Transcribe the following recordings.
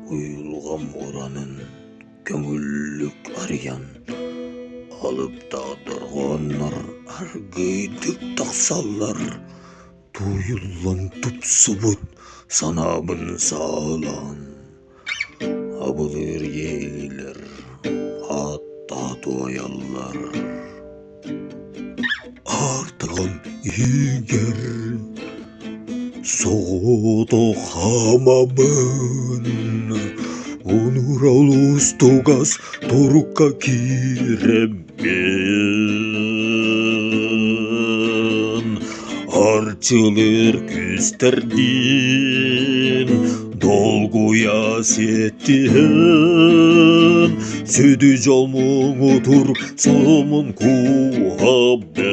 Uyulgam oranın köngüllük arayan alıp dağdırganlar argıydık taksallar tuyullan tupsubut sanabın sağlan abılır yeğliler hatta doyallar artıgam iger soğudu hamamın onur alus tugas torukka kiremin arçılır küsterdin dolguya settihin südüc olmuğudur somun kuhabben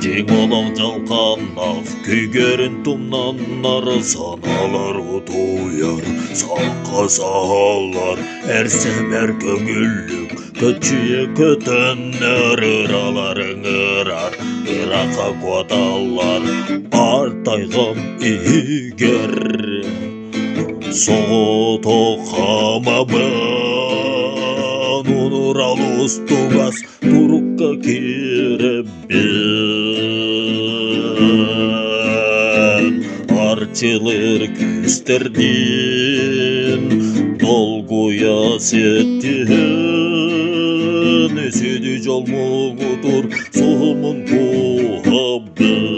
Cengolong jalkanak köygerin tumnanlar sanalar utuyar salka sahalar ersemer köngüllük köçüye kötenler ıraların ırar ıraka kuatallar artaygam iger soğutu hamamın onur alus tugas turukka kirebin arçılır küsterdin dolguya settihin südüc olmuğudur somun kuhabben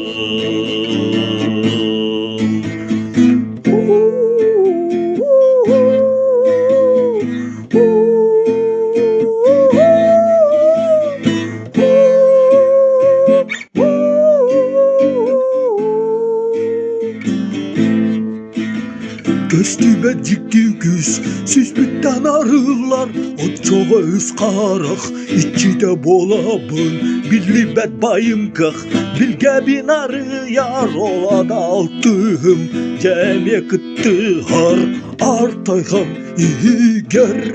Göstüme cikti güz, süzbütten arılar ot çoğa öz karak, içide bolabın Billi bet bayımkak, bilge bin arıyar Ola da altım, cemye kıttı har Artayham iger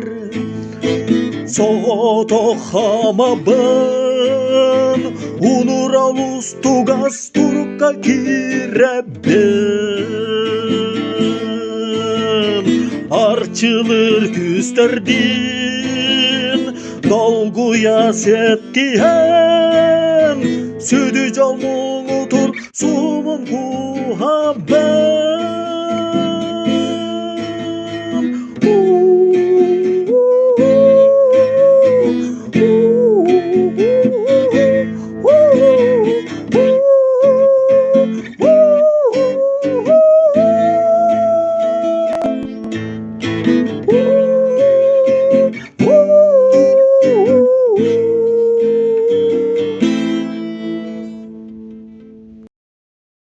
Soğudu hamabın Unur alus tugas turukka kirebin Arçılır küsterdin dolguya settihen südüc olmuğudur sumun